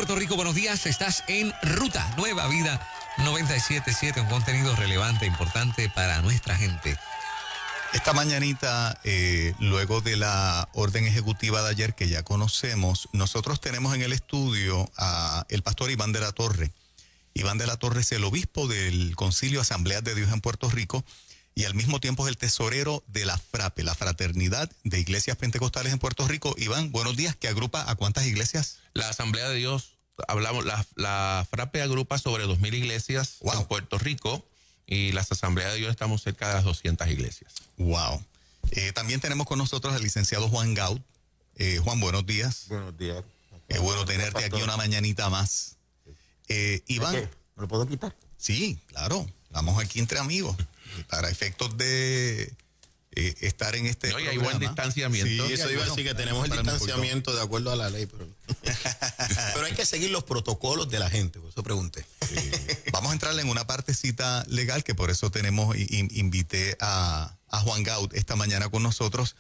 Puerto Rico, buenos días. Estás en Ruta Nueva Vida 97.7, un contenido relevante, importante para nuestra gente. Esta mañanita, luego de la orden ejecutiva de ayer que ya conocemos, nosotros tenemos en el estudio a el pastor Iván de la Torre. Iván de la Torre es el obispo del Concilio Asambleas de Dios en Puerto Rico y al mismo tiempo es el tesorero de la FRAPE, la Fraternidad de Iglesias Pentecostales en Puerto Rico. Iván, buenos días. ¿Qué agrupa a cuántas iglesias? La Asamblea de Dios, hablamos, la FRAPE agrupa sobre 2,000 iglesias en Puerto Rico y las Asambleas de Dios estamos cerca de las 200 iglesias. Wow. También tenemos con nosotros al licenciado Juan Gaut. Juan, buenos días. Buenos días. Qué bueno tenerte aquí una mañanita más. Iván. ¿Me lo puedo quitar? Sí, claro. Estamos aquí entre amigos. Para efectos de estar en este programa. Hay buen distanciamiento. Sí, eso iba a decir que tenemos el distanciamiento de acuerdo a la ley. Pero hay que seguir los protocolos de la gente, por eso pregunté. Vamos a entrarle en una partecita legal que por eso tenemos, invité a Juan Gaut esta mañana con nosotros.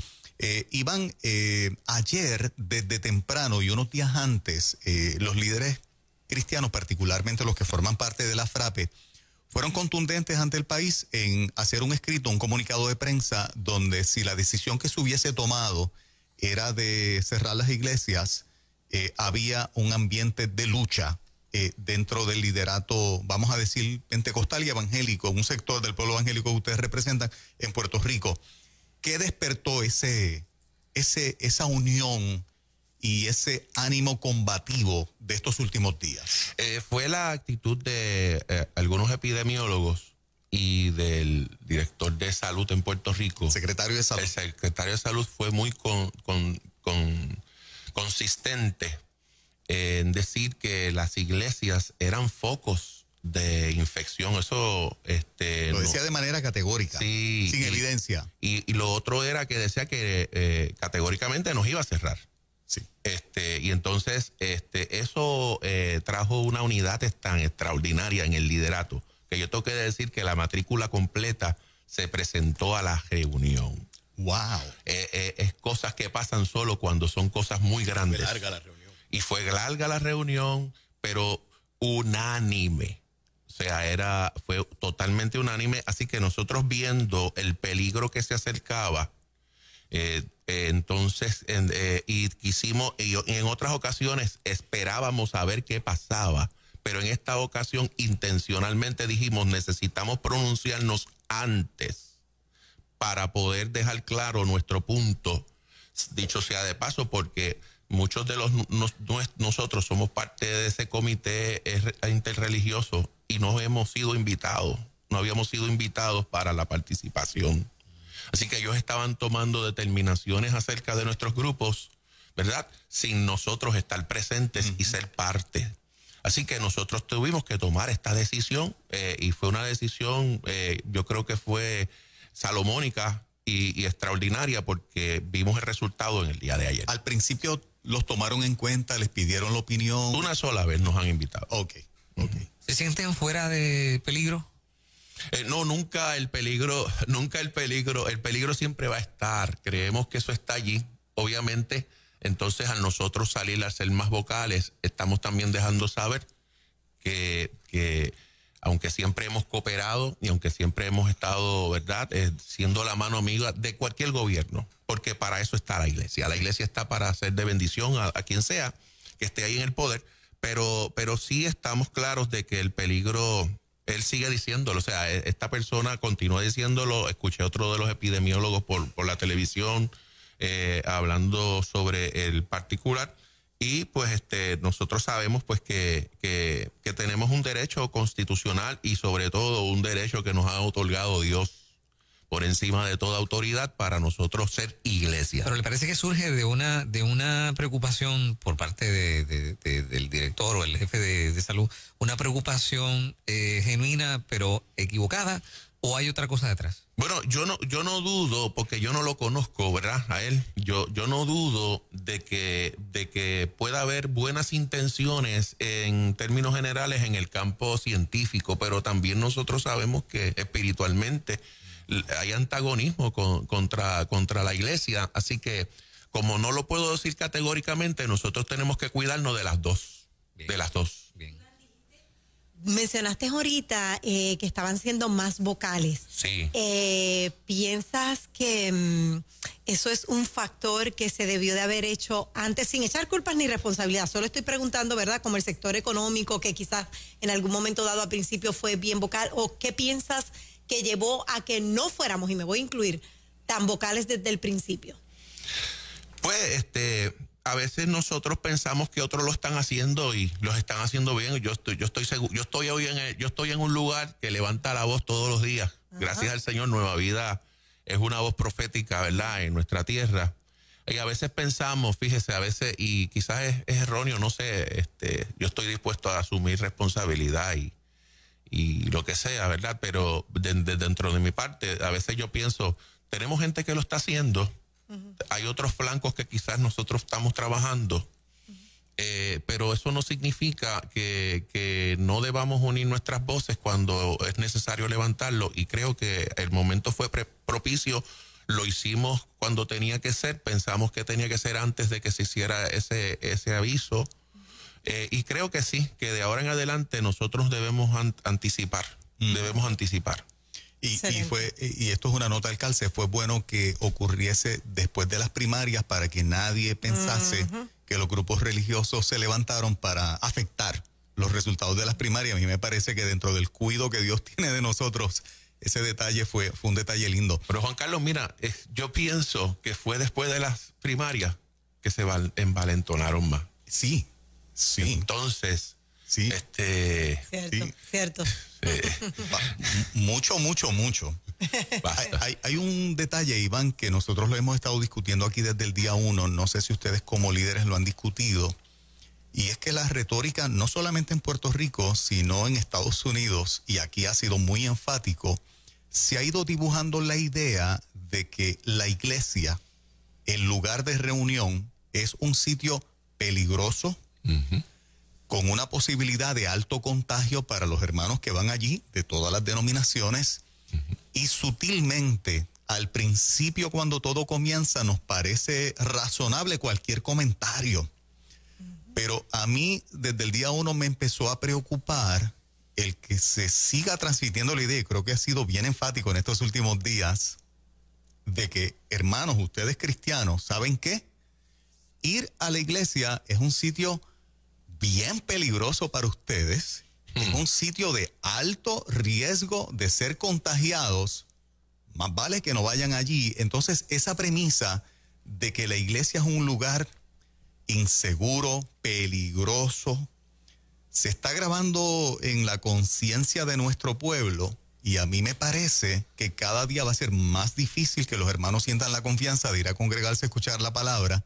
Iván, ayer desde temprano y unos días antes, los líderes cristianos, particularmente los que forman parte de la FRAPE, fueron contundentes ante el país en hacer un escrito, un comunicado de prensa, donde si la decisión que se hubiese tomado era de cerrar las iglesias, había un ambiente de lucha dentro del liderato, vamos a decir, pentecostal y evangélico, un sector del pueblo evangélico que ustedes representan en Puerto Rico. ¿Qué despertó esa unión y ese ánimo combativo de estos últimos días? Fue la actitud de algunos epidemiólogos y del director de salud en Puerto Rico. Secretario de Salud. El secretario de Salud fue muy consistente en decir que las iglesias eran focos de infección. Eso lo decía de manera categórica, sí, sin evidencia. Y lo otro era que decía que categóricamente nos iba a cerrar. Sí. Y entonces eso trajo una unidad tan extraordinaria en el liderato que yo tengo que decir que la matrícula completa se presentó a la reunión. Wow. Es cosas que pasan solo cuando son cosas muy grandes. Fue larga la reunión. Y fue larga la reunión, pero unánime. O sea, fue totalmente unánime. Así que nosotros viendo el peligro que se acercaba, entonces, y quisimos, y en otras ocasiones esperábamos a ver qué pasaba, pero en esta ocasión intencionalmente dijimos, necesitamos pronunciarnos antes para poder dejar claro nuestro punto, dicho sea de paso, porque muchos de nosotros somos parte de ese comité interreligioso y no hemos sido invitados, no habíamos sido invitados para la participación. Así que ellos estaban tomando determinaciones acerca de nuestros grupos, ¿verdad? Sin nosotros estar presentes y ser parte. Así que nosotros tuvimos que tomar esta decisión y fue una decisión, yo creo que fue salomónica y extraordinaria porque vimos el resultado en el día de ayer. Al principio los tomaron en cuenta, les pidieron la opinión. Una sola vez nos han invitado. Ok. ¿Se sienten fuera de peligro? No, nunca el peligro siempre va a estar. Creemos que eso está allí. Obviamente, entonces al nosotros salir a ser más vocales, estamos también dejando saber que aunque siempre hemos cooperado y aunque siempre hemos estado, ¿verdad?, siendo la mano amiga de cualquier gobierno, porque para eso está la iglesia. La iglesia está para hacer de bendición a quien sea que esté ahí en el poder, pero sí estamos claros de que el peligro... Él sigue diciéndolo, o sea, esta persona continúa diciéndolo. Escuché otro de los epidemiólogos por la televisión hablando sobre el particular y pues nosotros sabemos pues que tenemos un derecho constitucional y sobre todo un derecho que nos ha otorgado Dios por encima de toda autoridad para nosotros ser iglesia. Pero le parece que surge de una preocupación por parte del director o el jefe de salud, una preocupación genuina pero equivocada, ¿o hay otra cosa detrás? Bueno, yo no dudo, porque yo no lo conozco, ¿verdad? A él, yo no dudo de que pueda haber buenas intenciones en términos generales en el campo científico, pero también nosotros sabemos que espiritualmente hay antagonismo contra la iglesia, así que como no lo puedo decir categóricamente, nosotros tenemos que cuidarnos de las dos. Bien. de las dos. Bien. Mencionaste ahorita que estaban siendo más vocales. Sí. ¿Piensas que eso es un factor que se debió de haber hecho antes, sin echar culpas ni responsabilidad? Solo estoy preguntando, ¿verdad? Como el sector económico, que quizás en algún momento dado al principio fue bien vocal, ¿o qué piensas que llevó a que no fuéramos, y me voy a incluir, tan vocales desde el principio? Pues, a veces nosotros pensamos que otros lo están haciendo y los están haciendo bien. Yo estoy seguro, yo estoy en un lugar que levanta la voz todos los días. Ajá. Gracias al Señor, Nueva Vida es una voz profética, ¿verdad? En nuestra tierra. Y a veces pensamos, fíjese, a veces, y quizás es erróneo, no sé, yo estoy dispuesto a asumir responsabilidad y lo que sea, ¿verdad? Pero dentro de mi parte, a veces yo pienso, tenemos gente que lo está haciendo. Hay otros flancos que quizás nosotros estamos trabajando, pero eso no significa que no debamos unir nuestras voces cuando es necesario levantarlo, y creo que el momento fue propicio. Lo hicimos cuando tenía que ser, pensamos que tenía que ser antes de que se hiciera ese aviso, y creo que sí, que de ahora en adelante nosotros debemos anticipar. Y esto es una nota al calce, fue bueno que ocurriese después de las primarias para que nadie pensase que los grupos religiosos se levantaron para afectar los resultados de las primarias. A mí me parece que dentro del cuidado que Dios tiene de nosotros, ese detalle fue un detalle lindo. Pero Juan Carlos, mira, yo pienso que fue después de las primarias que se envalentonaron más. Sí. Entonces, sí. Cierto. Mucho. Hay un detalle, Iván, que nosotros lo hemos estado discutiendo aquí desde el día 1. No sé si ustedes como líderes lo han discutido. Y es que la retórica, no solamente en Puerto Rico, sino en Estados Unidos, y aquí ha sido muy enfático, se ha ido dibujando la idea de que la iglesia, el lugar de reunión, es un sitio peligroso, con una posibilidad de alto contagio para los hermanos que van allí, de todas las denominaciones, y sutilmente, al principio cuando todo comienza, nos parece razonable cualquier comentario. Pero a mí, desde el día 1 me empezó a preocupar el que se siga transmitiendo la idea, y creo que ha sido bien enfático en estos últimos días, de que, hermanos, ustedes cristianos, ¿saben qué? Ir a la iglesia es un sitio bien peligroso para ustedes, es un sitio de alto riesgo de ser contagiados, más vale que no vayan allí. Entonces, esa premisa de que la iglesia es un lugar inseguro, peligroso, se está grabando en la conciencia de nuestro pueblo, y a mí me parece que cada día va a ser más difícil que los hermanos sientan la confianza de ir a congregarse a escuchar la palabra,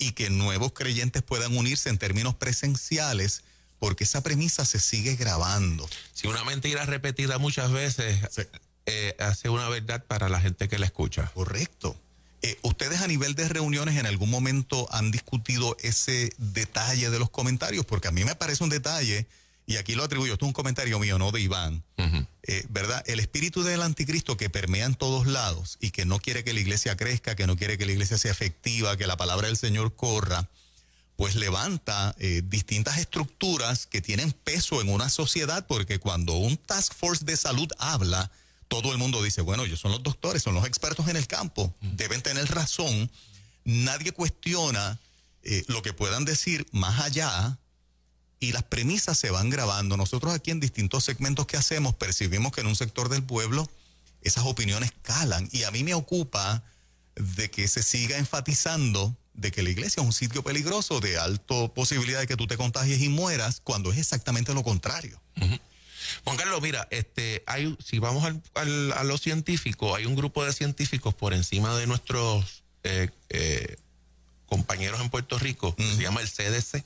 y que nuevos creyentes puedan unirse en términos presenciales, porque esa premisa se sigue grabando. Si una mentira repetida muchas veces hace una verdad para la gente que la escucha. Correcto. ¿Ustedes a nivel de reuniones en algún momento han discutido ese detalle de los comentarios? Porque a mí me parece un detalle, y aquí lo atribuyo, esto es un comentario mío, no de Iván, ¿verdad? El espíritu del anticristo que permea en todos lados y que no quiere que la iglesia crezca, que no quiere que la iglesia sea efectiva, que la palabra del Señor corra, pues levanta distintas estructuras que tienen peso en una sociedad, porque cuando un task force de salud habla, todo el mundo dice, bueno, ellos son los doctores, son los expertos en el campo, deben tener razón. Nadie cuestiona lo que puedan decir más allá, y las premisas se van grabando. Nosotros aquí en distintos segmentos que hacemos percibimos que en un sector del pueblo esas opiniones calan, y a mí me ocupa de que se siga enfatizando de que la iglesia es un sitio peligroso, de alta posibilidad de que tú te contagies y mueras, cuando es exactamente lo contrario. Juan Carlos, mira, si vamos a lo científico, hay un grupo de científicos por encima de nuestros compañeros en Puerto Rico, que se llama el CDC,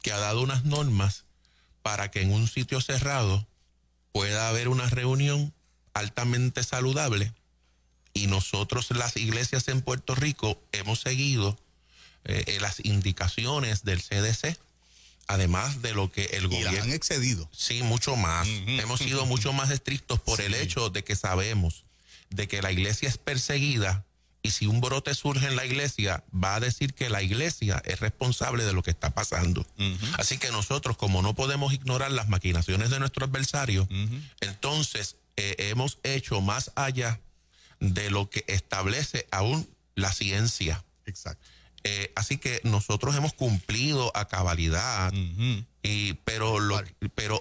que ha dado unas normas para que en un sitio cerrado pueda haber una reunión altamente saludable, y nosotros, las iglesias en Puerto Rico, hemos seguido las indicaciones del CDC, además de lo que el gobierno... Y las han excedido. Sí, mucho más. Hemos sido mucho más estrictos por el hecho de que sabemos de que la iglesia es perseguida Y si un brote surge en la iglesia, va a decir que la iglesia es responsable de lo que está pasando. Así que nosotros, como no podemos ignorar las maquinaciones de nuestro adversario, entonces hemos hecho más allá de lo que establece aún la ciencia. Exacto. Así que nosotros hemos cumplido a cabalidad, pero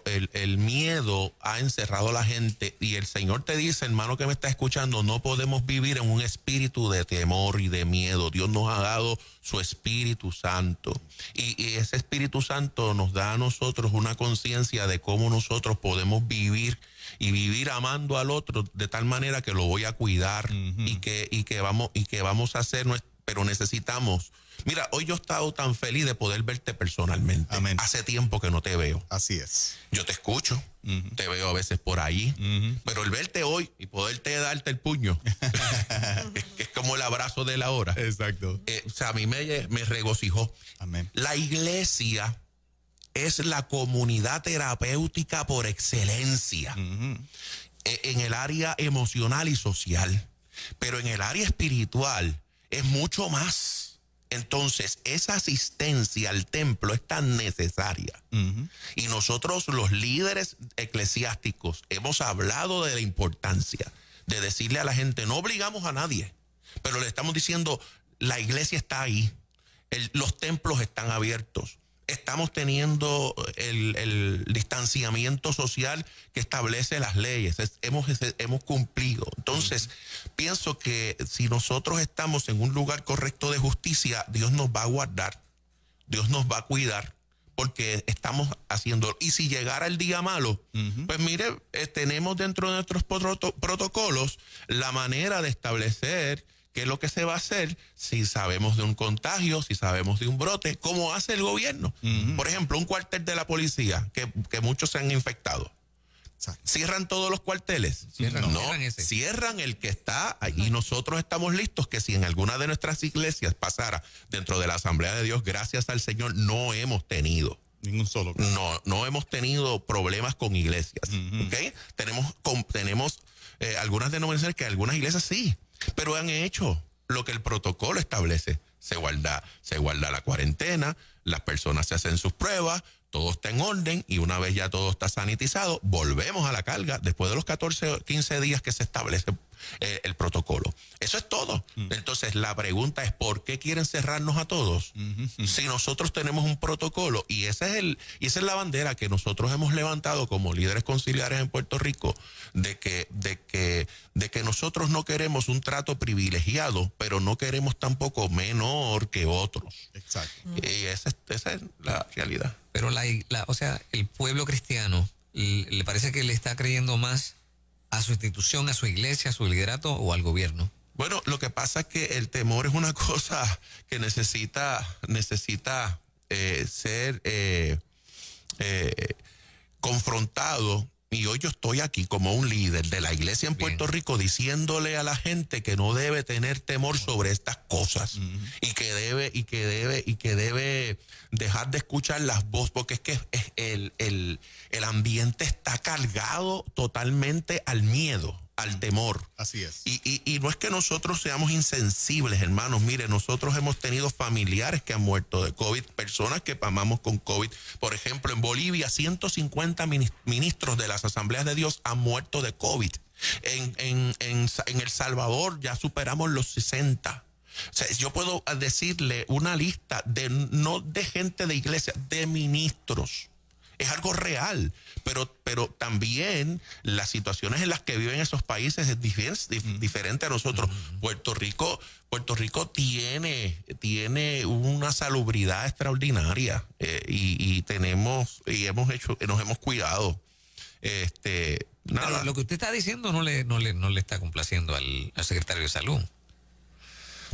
el miedo ha encerrado a la gente, y el Señor te dice, hermano que me está escuchando, no podemos vivir en un espíritu de temor y de miedo. Dios nos ha dado su Espíritu Santo, y ese Espíritu Santo nos da a nosotros una conciencia de cómo nosotros podemos vivir y vivir amando al otro de tal manera que lo voy a cuidar y que vamos a hacer nuestro. Pero necesitamos. Mira, hoy yo he estado tan feliz de poder verte personalmente. Amén. Hace tiempo que no te veo. Así es. Yo te escucho, te veo a veces por ahí, pero el verte hoy y poderte darte el puño, es como el abrazo de la hora. Exacto. O sea, a mí me regocijó. Amén. La iglesia es la comunidad terapéutica por excelencia en el área emocional y social, pero en el área espiritual es mucho más. Entonces, esa asistencia al templo es tan necesaria. Y nosotros, los líderes eclesiásticos, hemos hablado de la importancia de decirle a la gente, no obligamos a nadie, pero le estamos diciendo, la iglesia está ahí, los templos están abiertos. Estamos teniendo el distanciamiento social que establece las leyes. Hemos cumplido. Entonces, pienso que si nosotros estamos en un lugar correcto de justicia, Dios nos va a guardar, Dios nos va a cuidar, porque estamos haciendo. Y si llegara el día malo, pues mire, tenemos dentro de nuestros protocolos la manera de establecer qué es lo que se va a hacer si sabemos de un contagio, si sabemos de un brote, como hace el gobierno. Por ejemplo, un cuartel de la policía, que muchos se han infectado. ¿Cierran todos los cuarteles? Cierran el que está allí. Nosotros estamos listos que si en alguna de nuestras iglesias pasara dentro de la Asamblea de Dios, gracias al Señor, no hemos tenido. Ningún solo. No hemos tenido problemas con iglesias. ¿Okay? Tenemos algunas denominaciones que algunas iglesias sí, pero han hecho lo que el protocolo establece. Se guarda la cuarentena, las personas se hacen sus pruebas, todo está en orden, y una vez ya todo está sanitizado, volvemos a la carga después de los 14 o 15 días que se establece el protocolo. Eso es todo. Entonces la pregunta es, ¿por qué quieren cerrarnos a todos? Si nosotros tenemos un protocolo, y esa es la bandera que nosotros hemos levantado como líderes conciliares en Puerto Rico, de que nosotros no queremos un trato privilegiado, pero no queremos tampoco menor que otros. Exacto. Y esa es la realidad. Pero o sea, el pueblo cristiano, ¿le parece que le está creyendo más a su institución, a su iglesia, a su liderato o al gobierno? Bueno, lo que pasa es que el temor es una cosa que necesita ser confrontado. Y hoy yo estoy aquí como un líder de la iglesia en Puerto Rico diciéndole a la gente que no debe tener temor sobre estas cosas y que debe dejar de escuchar las voces, porque es que el ambiente está cargado totalmente al miedo, al temor. Así es. Y no es que nosotros seamos insensibles, hermanos. Mire, nosotros hemos tenido familiares que han muerto de COVID, personas que amamos con COVID. Por ejemplo, en Bolivia, 150 ministros de las Asambleas de Dios han muerto de COVID. En El Salvador ya superamos los 60. O sea, yo puedo decirle una lista no de gente de iglesia, de ministros. Es algo real, pero también las situaciones en las que viven esos países es diferente a nosotros. Puerto Rico tiene una salubridad extraordinaria y nos hemos cuidado. Nada. Pero lo que usted está diciendo no le está complaciendo al secretario de Salud.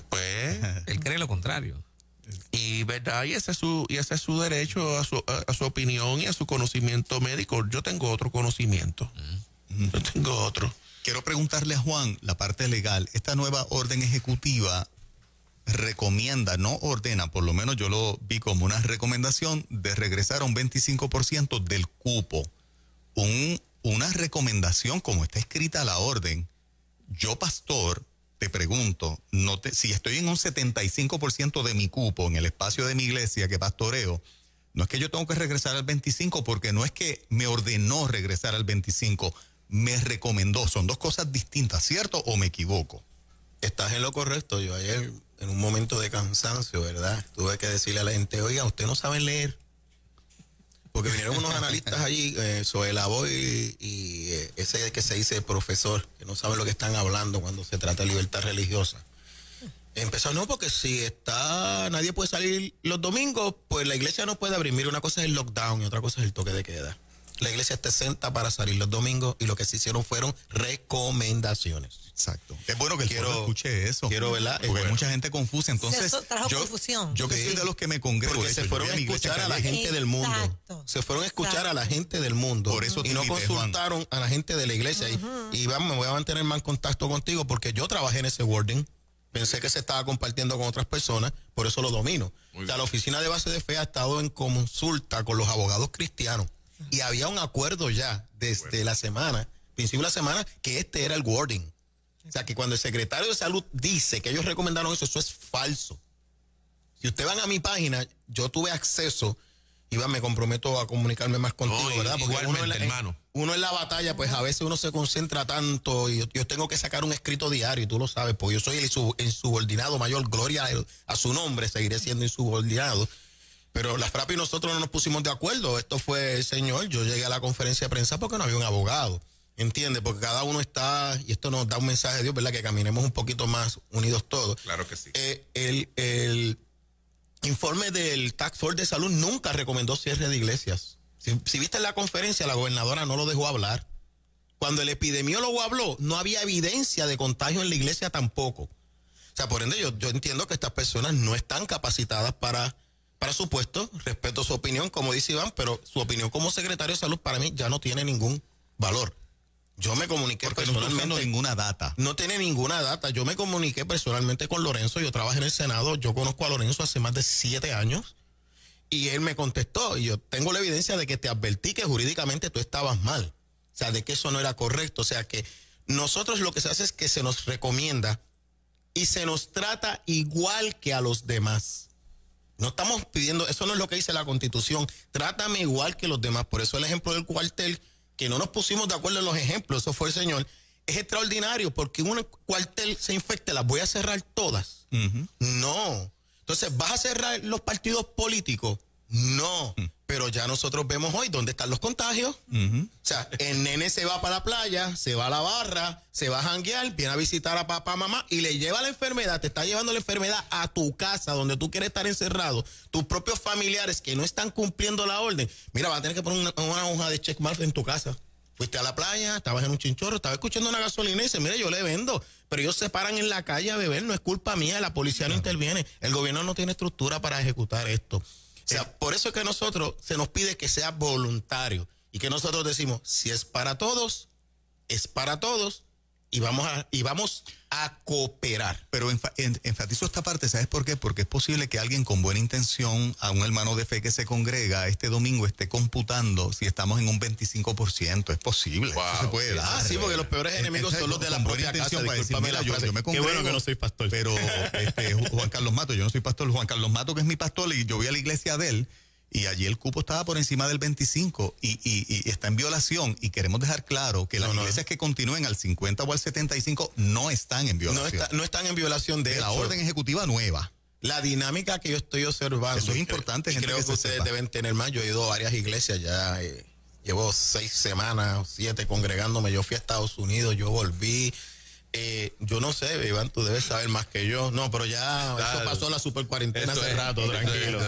Pues él cree lo contrario. Y verdad, y ese es su derecho a su opinión y a su conocimiento médico. Yo tengo otro conocimiento. Yo tengo otro. Quiero preguntarle a Juan la parte legal. Esta nueva orden ejecutiva recomienda, no ordena, por lo menos yo lo vi como una recomendación de regresar a un 25% del cupo. Una recomendación como está escrita la orden. Yo, pastor, te pregunto, si estoy en un 75% de mi cupo en el espacio de mi iglesia que pastoreo, no es que yo tengo que regresar al 25, porque no es que me ordenó regresar al 25, me recomendó. Son dos cosas distintas, ¿cierto? ¿O me equivoco? Estás en lo correcto. Yo ayer, en un momento de cansancio, ¿verdad?, tuve que decirle a la gente, oiga, ¿ustedes no saben leer? Porque vinieron unos analistas allí, Zoe Lavoy y ese que se dice profesor, que no saben lo que están hablando cuando se trata de libertad religiosa. Empezó, no, porque si nadie puede salir los domingos, pues la iglesia no puede abrir. Mira, una cosa es el lockdown y otra cosa es el toque de queda. La iglesia está exenta para salir los domingos y lo que se hicieron fueron recomendaciones. Exacto. Es bueno que el pueblo escuche eso. ¿Verdad? Porque hay mucha gente confusa. Entonces, trajo confusión. Yo que soy de los que me congrego. Porque se fueron a escuchar a la gente del mundo. Exacto. Se fueron a escuchar a la gente del mundo. Por eso y no consultaron a la gente de la iglesia. Y me voy a mantener más en contacto contigo porque yo trabajé en ese wording. Pensé que se estaba compartiendo con otras personas, por eso lo domino. O sea, la oficina de base de fe ha estado en consulta con los abogados cristianos. Y había un acuerdo ya desde la semana, principio de la semana, que este era el wording. O sea, que cuando el secretario de salud dice que ellos recomendaron eso es falso. Si ustedes van a mi página, yo tuve acceso, Iván, me comprometo a comunicarme más contigo, ¿verdad? Porque uno en la batalla, pues a veces uno se concentra tanto y yo tengo que sacar un escrito diario, y tú lo sabes, porque yo soy el insubordinado mayor, gloria a su nombre, seguiré siendo insubordinado. Pero la FRAP y nosotros no nos pusimos de acuerdo. Esto fue el señor. Yo llegué a la conferencia de prensa porque no había un abogado. ¿Entiendes? Porque cada uno está, y esto nos da un mensaje de Dios, ¿verdad? Que caminemos un poquito más unidos todos. Claro que sí. El informe del Task Force de Salud nunca recomendó cierre de iglesias. Si viste en la conferencia, la gobernadora no lo dejó hablar. Cuando el epidemiólogo habló, no había evidencia de contagio en la iglesia tampoco. O sea, por ende, yo entiendo que estas personas no están capacitadas para su puesto. Respeto su opinión, como dice Iván, pero su opinión como secretario de salud para mí ya no tiene ningún valor. Yo me comuniqué personalmente. No ninguna data. No tiene ninguna data. Yo me comuniqué personalmente con Lorenzo. Yo trabajé en el Senado. Yo conozco a Lorenzo hace más de 7 años. Y él me contestó. Y yo tengo la evidencia de que te advertí que jurídicamente tú estabas mal. O sea, de que eso no era correcto. O sea, que nosotros lo que se hace es que se nos recomienda y se nos trata igual que a los demás. No estamos pidiendo, eso no es lo que dice la Constitución. Trátame igual que los demás. Por eso el ejemplo del cuartel, que no nos pusimos de acuerdo en los ejemplos, eso fue el señor, es extraordinario, porque un cuartel se infecte, ¿las voy a cerrar todas? No. Entonces, ¿vas a cerrar los partidos políticos? No. Pero ya nosotros vemos hoy dónde están los contagios. O sea, el nene se va para la playa, se va a la barra, se va a janguear, viene a visitar a papá, mamá y le lleva la enfermedad, te está llevando la enfermedad a tu casa donde tú quieres estar encerrado. Tus propios familiares que no están cumpliendo la orden. Mira, vas a tener que poner una hoja de checkmark en tu casa. Fuiste a la playa, estabas en un chinchorro, estabas escuchando una gasolina y dices, mire, yo le vendo. Pero ellos se paran en la calle a beber, no es culpa mía, la policía no interviene. El gobierno no tiene estructura para ejecutar esto. O sea, por eso es que nosotros se nos pide que sea voluntario y que nosotros decimos, si es para todos, es para todos y vamos a cooperar. Pero enfatizo esta parte, ¿sabes por qué? Porque es posible que alguien con buena intención, a un hermano de fe que se congrega este domingo, esté computando si estamos en un 25%. Es posible, wow. Eso se puede dar. Sí, porque los peores enemigos son los de la propia casa. Discúlpame la frase. Yo me congrego, qué bueno que no soy pastor. Pero Juan Carlos Mato, yo no soy pastor. Juan Carlos Mato, que es mi pastor, y yo voy a la iglesia de él, y allí el cupo estaba por encima del 25 y está en violación, y queremos dejar claro que las iglesias que continúen al 50 o al 75 no están en violación. No están en violación de la orden ejecutiva nueva. La dinámica que yo estoy observando. Eso es importante. Y creo que ustedes deben tener más. Yo he ido a varias iglesias ya. Llevo 6 semanas, 7 congregándome. Yo fui a Estados Unidos, yo volví. Yo no sé, Iván, tú debes saber más que yo. No, pero ya eso pasó la super cuarentena hace rato, tranquilo.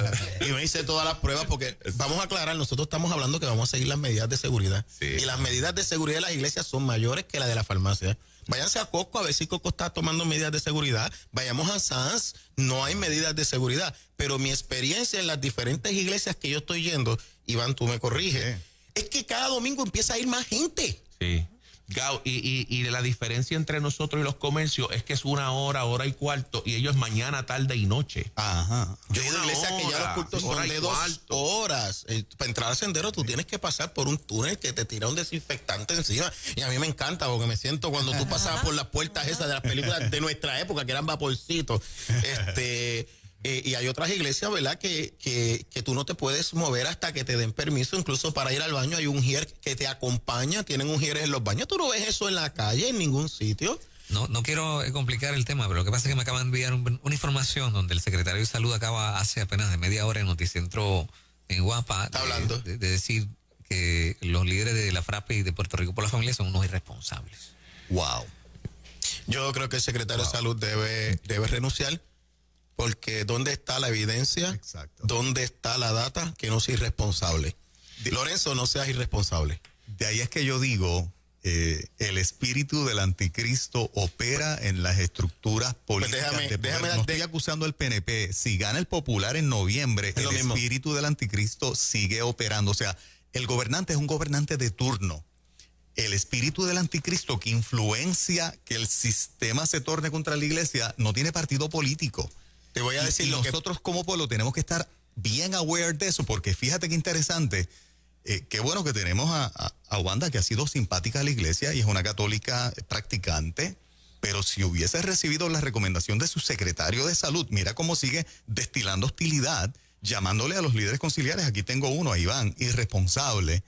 Y me hice todas las pruebas porque, vamos a aclarar, nosotros estamos hablando que vamos a seguir las medidas de seguridad. Sí. Y las medidas de seguridad de las iglesias son mayores que las de la farmacia. Váyanse a Costco a ver si Costco está tomando medidas de seguridad. Vayamos a Sam's, no hay medidas de seguridad. Pero mi experiencia en las diferentes iglesias que yo estoy yendo, Iván, tú me corriges, es que cada domingo empieza a ir más gente. Sí. Gao, y la diferencia entre nosotros y los comercios es que es 1 hora, 1:15, y ellos mañana, tarde y noche. Ajá. Yo he ido a iglesias que ya los cultos son de 2 horas. Para entrar al sendero tú tienes que pasar por un túnel que te tira un desinfectante encima. Y a mí me encanta porque me siento cuando tú pasabas por las puertas esas de las películas de nuestra época, que eran vaporcitos. Y hay otras iglesias, ¿verdad?, que tú no te puedes mover hasta que te den permiso, incluso para ir al baño. Hay un ujier que te acompaña, tienen ujieres en los baños. Tú no ves eso en la calle, en ningún sitio. No quiero complicar el tema, pero lo que pasa es que me acaban de enviar una información donde el secretario de Salud acaba hace apenas de media hora en Noticentro en Guapa de decir que los líderes de la FRAPE y de Puerto Rico por la Familia son unos irresponsables. Wow. Yo creo que el secretario de Salud debe renunciar. Porque ¿dónde está la evidencia? Exacto. ¿Dónde está la data? Que no sea irresponsable. Lorenzo, no seas irresponsable. De ahí es que yo digo, el espíritu del anticristo opera en las estructuras políticas de poder. No estoy acusando al PNP. Si gana el Popular en noviembre, el espíritu del anticristo sigue operando. O sea, el gobernante es un gobernante de turno. El espíritu del anticristo que influencia que el sistema se torne contra la iglesia no tiene partido político. Te voy a decir lo que nosotros como pueblo tenemos que estar bien aware de eso, porque fíjate qué interesante, qué bueno que tenemos a Wanda, que ha sido simpática a la iglesia y es una católica practicante, pero si hubiese recibido la recomendación de su secretario de salud, mira cómo sigue destilando hostilidad, llamándole a los líderes conciliares. Aquí tengo uno, a Iván, irresponsable,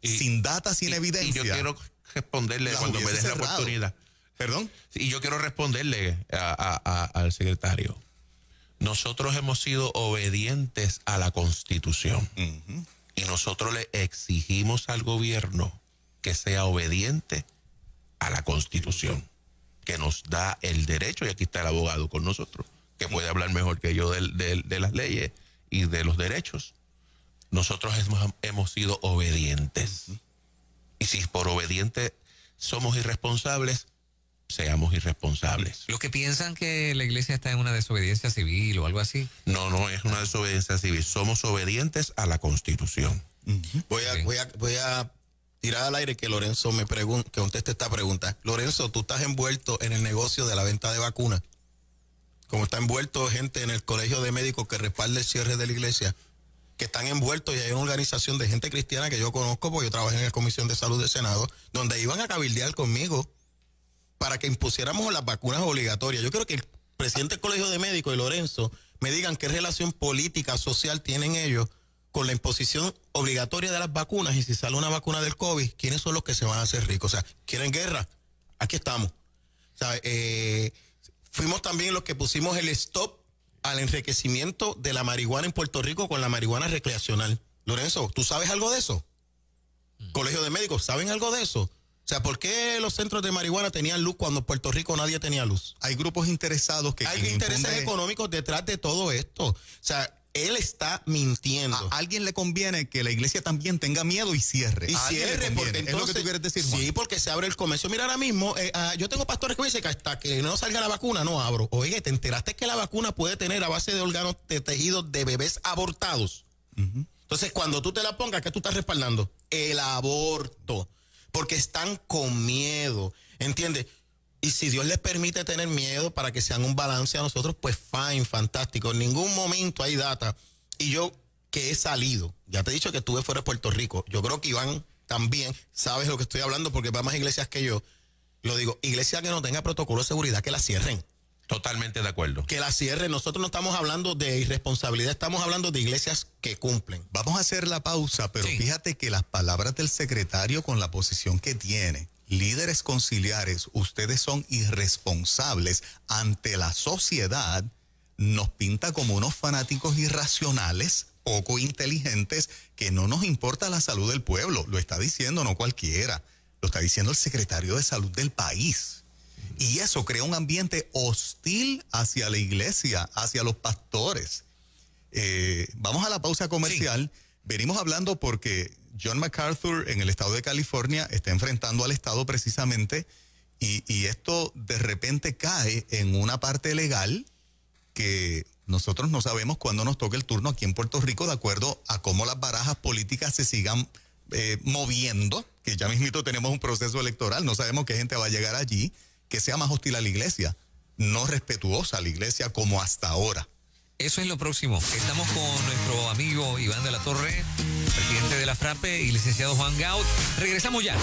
sin data, sin evidencia. Y yo quiero responderle cuando me des la oportunidad. ¿Perdón? Y yo quiero responderle al secretario. Nosotros hemos sido obedientes a la Constitución. Uh-huh. Y nosotros le exigimos al gobierno que sea obediente a la Constitución, que nos da el derecho, y aquí está el abogado con nosotros, que puede hablar mejor que yo de las leyes y de los derechos. Nosotros hemos sido obedientes. Uh-huh. Y si por obediente somos irresponsables, seamos irresponsables. Los que piensan que la iglesia está en una desobediencia civil o algo así. No es una desobediencia civil. Somos obedientes a la Constitución. Uh-huh. Voy a tirar al aire que Lorenzo que conteste esta pregunta. Lorenzo, tú estás envuelto en el negocio de la venta de vacunas. Como está envuelto gente en el colegio de médicos que respalda el cierre de la iglesia, que están envueltos, y hay una organización de gente cristiana que yo conozco porque yo trabajé en la Comisión de Salud del Senado, donde iban a cabildear conmigo para que impusiéramos las vacunas obligatorias. Yo creo que el presidente del Colegio de Médicos y Lorenzo me digan qué relación política, social tienen ellos con la imposición obligatoria de las vacunas, y si sale una vacuna del COVID, ¿quiénes son los que se van a hacer ricos? O sea, ¿quieren guerra? Aquí estamos. O sea, fuimos también los que pusimos el stop al enriquecimiento de la marihuana en Puerto Rico con la marihuana recreacional. Lorenzo, ¿tú sabes algo de eso? Colegio de Médicos, ¿saben algo de eso? O sea, ¿por qué los centros de marihuana tenían luz cuando en Puerto Rico nadie tenía luz? Hay grupos interesados que... Hay intereses económicos detrás de todo esto. O sea, él está mintiendo. A alguien le conviene que la iglesia también tenga miedo y cierre. Y cierre, porque entonces... ¿Es lo que tú quieres decir, Juan? Sí, porque se abre el comercio. Mira, ahora mismo, yo tengo pastores que me dicen que hasta que no salga la vacuna no abro. Oye, ¿te enteraste que la vacuna puede tener a base de órganos de tejidos de bebés abortados? Uh-huh. Entonces, cuando tú te la pongas, ¿qué tú estás respaldando? El aborto. Porque están con miedo, ¿entiendes? Y si Dios les permite tener miedo para que sean un balance a nosotros, pues fine, fantástico. En ningún momento hay data. Y yo que he salido, ya te he dicho que estuve fuera de Puerto Rico. Yo creo que Iván también sabes lo que estoy hablando porque va a más iglesias que yo. Lo digo, iglesia que no tenga protocolo de seguridad, que la cierren. Totalmente de acuerdo. Que la cierren. Nosotros no estamos hablando de irresponsabilidad, estamos hablando de iglesias que cumplen. Vamos a hacer la pausa, pero fíjate que las palabras del secretario con la posición que tiene, líderes conciliares, ustedes son irresponsables ante la sociedad, nos pinta como unos fanáticos irracionales, poco inteligentes, que no nos importa la salud del pueblo. Lo está diciendo no cualquiera, lo está diciendo el secretario de salud del país. Y eso crea un ambiente hostil hacia la iglesia, hacia los pastores. Vamos a la pausa comercial. Sí. Venimos hablando porque John MacArthur en el estado de California está enfrentando al estado precisamente y esto de repente cae en una parte legal que nosotros no sabemos cuándo nos toque el turno aquí en Puerto Rico, de acuerdo a cómo las barajas políticas se sigan moviendo, que ya mismito tenemos un proceso electoral, no sabemos qué gente va a llegar allí, que sea más hostil a la iglesia, no respetuosa a la iglesia como hasta ahora. Eso es lo próximo. Estamos con nuestro amigo Iván de la Torre, presidente de la FRAPE, y licenciado Juan Gaut. Regresamos ya.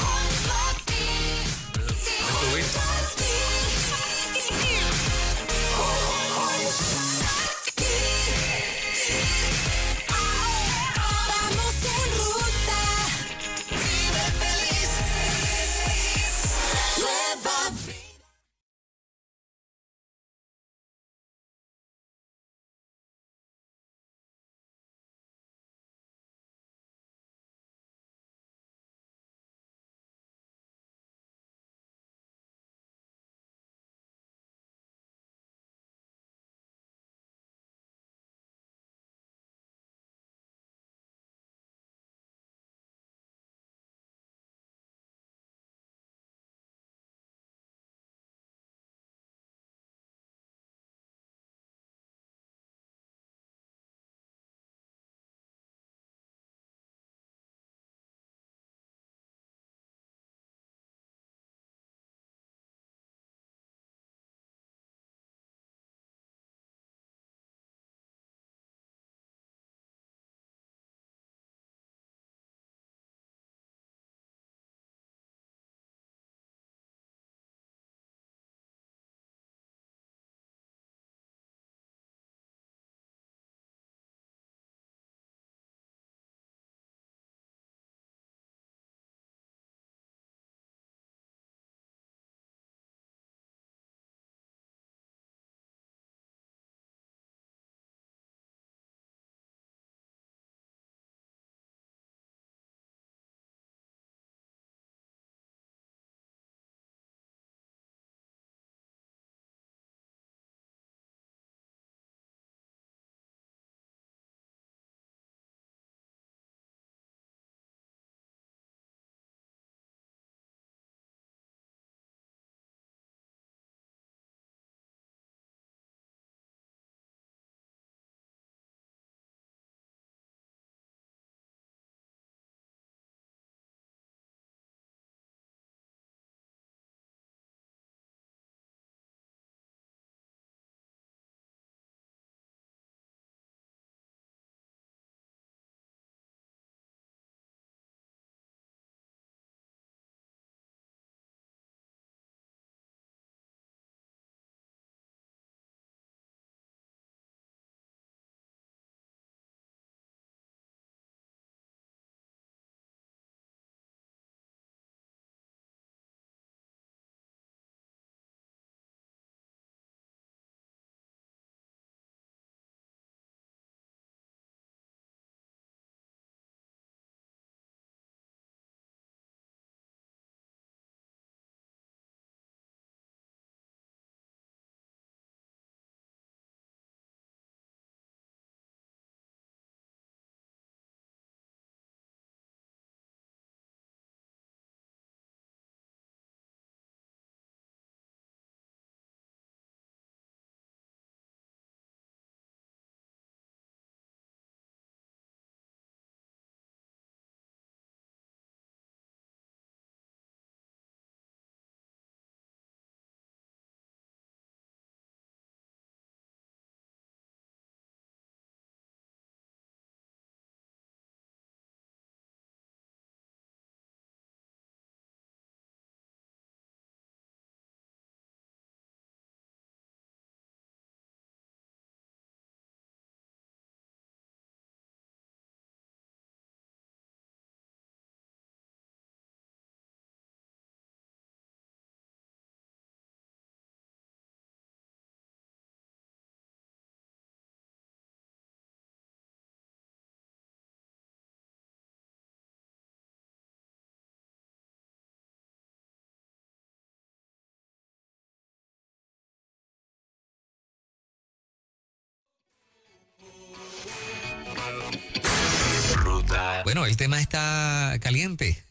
Bueno, el tema está caliente,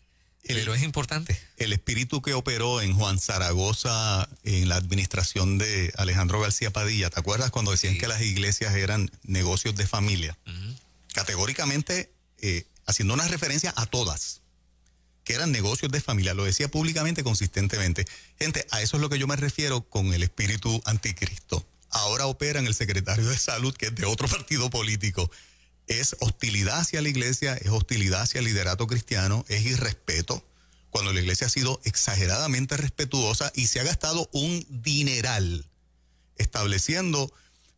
pero es importante. El espíritu que operó en Juan Zaragoza en la administración de Alejandro García Padilla, ¿te acuerdas cuando decían que las iglesias eran negocios de familia? Categóricamente haciendo una referencia a todas. que eran negocios de familia. Lo decía públicamente, consistentemente. Gente, a eso es lo que yo me refiero con el espíritu anticristo. Ahora opera en el secretario de Salud, que es de otro partido político. Es hostilidad hacia la iglesia, es hostilidad hacia el liderato cristiano, es irrespeto, cuando la iglesia ha sido exageradamente respetuosa y se ha gastado un dineral estableciendo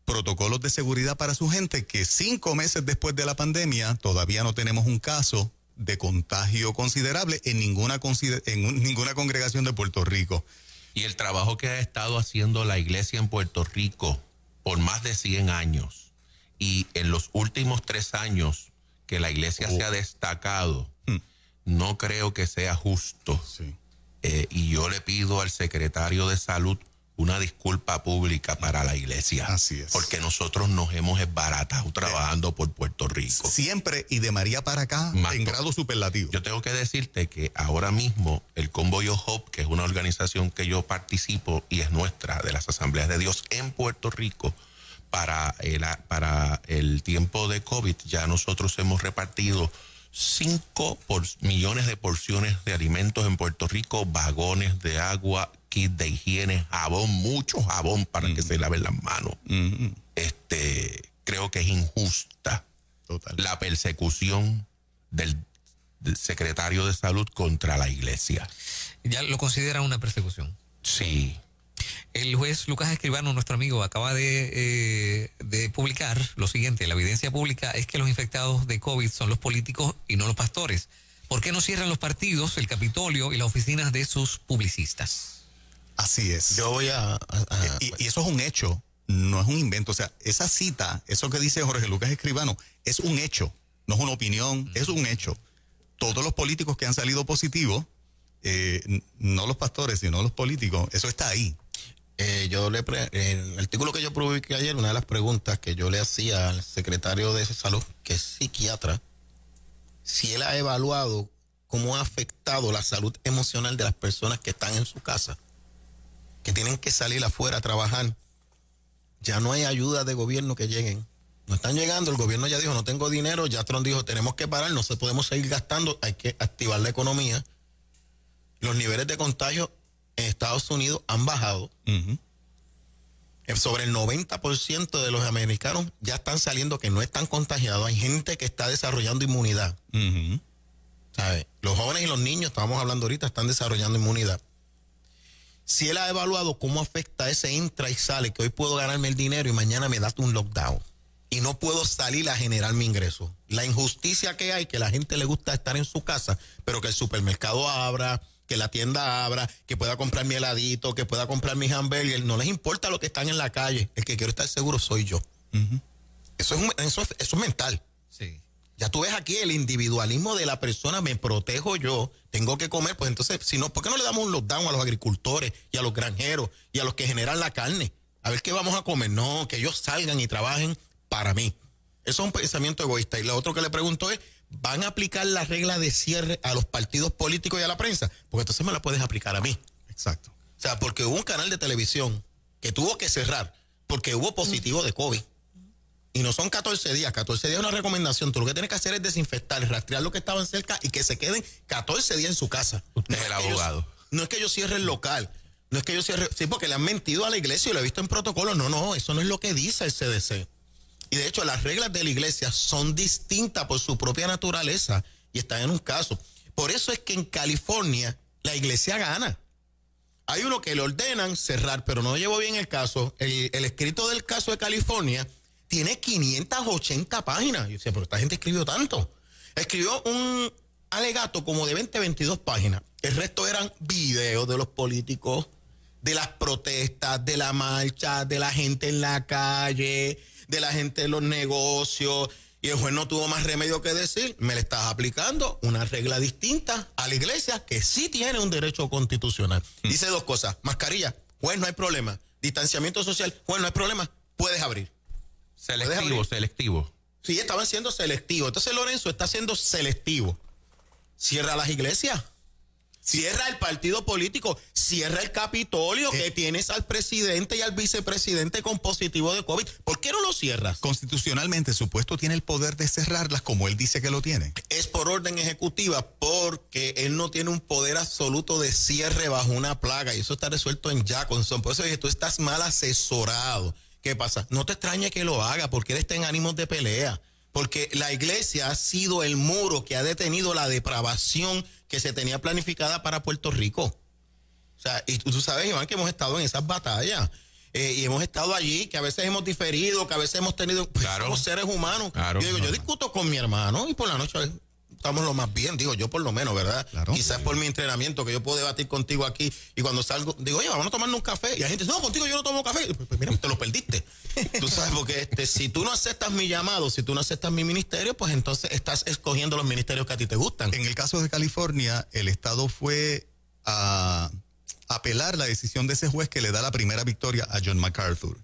protocolos de seguridad para su gente, que 5 meses después de la pandemia todavía no tenemos un caso de contagio considerable en ninguna congregación de Puerto Rico. Y el trabajo que ha estado haciendo la iglesia en Puerto Rico por más de 100 años, y en los últimos 3 años que la iglesia se ha destacado, no creo que sea justo. Sí. Y yo le pido al secretario de Salud una disculpa pública para la iglesia. Así es. Porque nosotros nos hemos esbaratado trabajando por Puerto Rico. Siempre, y de María para acá, en grado superlativo. Yo tengo que decirte que ahora mismo el Convoy of Hope, que es una organización que yo participo y es nuestra, de las Asambleas de Dios en Puerto Rico, para el tiempo de COVID, ya nosotros hemos repartido 5 millones de porciones de alimentos en Puerto Rico, vagones de agua, kit de higiene, jabón, mucho jabón para que se laven las manos. Creo que es injusta la persecución del secretario de Salud contra la iglesia. ¿Ya lo considera una persecución? Sí. El juez Lucas Escribano, nuestro amigo, acaba de publicar lo siguiente: la evidencia pública es que los infectados de COVID son los políticos y no los pastores. ¿Por qué no cierran los partidos, el Capitolio y las oficinas de sus publicistas? Así es. Yo voy y eso es un hecho, no es un invento. O sea, esa cita, eso que dice Jorge Lucas Escribano, es un hecho, no es una opinión, es un hecho. Todos los políticos que han salido positivos, no los pastores, sino los políticos, eso está ahí. El artículo que yo publiqué ayer, una de las preguntas que yo le hacía al secretario de Salud, que es psiquiatra, si él ha evaluado cómo ha afectado la salud emocional de las personas que están en su casa, que tienen que salir afuera a trabajar. Ya no hay ayuda de gobierno que lleguen. No están llegando, el gobierno ya dijo, no tengo dinero, ya Trump dijo, tenemos que parar, no se podemos seguir gastando, hay que activar la economía. Los niveles de contagio en Estados Unidos han bajado. Sobre el 90% de los americanos ya están saliendo que no están contagiados. Hay gente que está desarrollando inmunidad. ¿Sabe? Los jóvenes y los niños, estábamos hablando ahorita, están desarrollando inmunidad. Si él ha evaluado cómo afecta ese entra y sale, que hoy puedo ganarme el dinero y mañana me das un lockdown y no puedo salir a generar mi ingreso. La injusticia que hay, que a la gente le gusta estar en su casa, pero que el supermercado abra, que la tienda abra, que pueda comprar mi heladito, que pueda comprar mi hamburger, no les importa lo que están en la calle. El que quiero estar seguro soy yo. Eso es mental. Sí. Ya tú ves aquí el individualismo de la persona, me protejo yo, tengo que comer, pues entonces, si no, ¿por qué no le damos un lockdown a los agricultores y a los granjeros y a los que generan la carne? A ver qué vamos a comer. No, que ellos salgan y trabajen para mí. Eso es un pensamiento egoísta. Y lo otro que le pregunto es, ¿van a aplicar la regla de cierre a los partidos políticos y a la prensa? Porque entonces me la puedes aplicar a mí. Exacto. O sea, porque hubo un canal de televisión que tuvo que cerrar porque hubo positivo de COVID. Y no son 14 días. 14 días es una recomendación. Tú lo que tienes que hacer es desinfectar, rastrear lo que estaban cerca y que se queden 14 días en su casa. Usted es el abogado. No es que yo cierre el local. No es que yo cierre... Sí, porque le han mentido a la iglesia y lo he visto en protocolo. No, eso no es lo que dice el CDC. Y de hecho, las reglas de la iglesia son distintas por su propia naturaleza y están en un caso. Por eso es que en California la iglesia gana. Hay uno que le ordenan cerrar, pero no llevo bien el caso. El escrito del caso de California tiene 580 páginas. Yo decía, pero esta gente escribió tanto. Escribió un alegato como de 22 páginas. El resto eran videos de los políticos, de las protestas, de la marcha, de la gente en la calle, de la gente en los negocios. Y el juez no tuvo más remedio que decir, me le estás aplicando una regla distinta a la iglesia que sí tiene un derecho constitucional. Dice 2 cosas. Mascarilla, juez, no hay problema. Distanciamiento social, juez, no hay problema. Puedes abrir. Selectivo. Sí, estaban siendo selectivos. Entonces Lorenzo está siendo selectivo. Cierra las iglesias. Cierra el partido político, cierra el Capitolio, que tienes al presidente y al vicepresidente con positivo de COVID. ¿Por qué no lo cierras? Constitucionalmente, supuesto, tiene el poder de cerrarlas como él dice que lo tiene. Es por orden ejecutiva, porque él no tiene un poder absoluto de cierre bajo una plaga, y eso está resuelto en Jackson. Por eso dije, tú estás mal asesorado. ¿Qué pasa? No te extrañe que lo haga, porque él está en ánimos de pelea. Porque la iglesia ha sido el muro que ha detenido la depravación que se tenía planificada para Puerto Rico. O sea, y tú sabes, Iván, que hemos estado en esas batallas. Y hemos estado allí, que a veces hemos diferido, que a veces hemos tenido... Pues, claro, somos seres humanos. Claro, yo discuto con mi hermano y por la noche estamos lo más bien, digo yo por lo menos, ¿verdad? Claro. Quizás por mi entrenamiento, que yo puedo debatir contigo aquí y cuando salgo, digo, oye, vamos a tomarnos un café. Y la gente dice, no, contigo yo no tomo café. Pues mira, te lo perdiste. Tú sabes, porque si tú no aceptas mi llamado, si tú no aceptas mi ministerio, pues entonces estás escogiendo los ministerios que a ti te gustan. En el caso de California, el Estado fue a apelar la decisión de ese juez que le da la primera victoria a John MacArthur.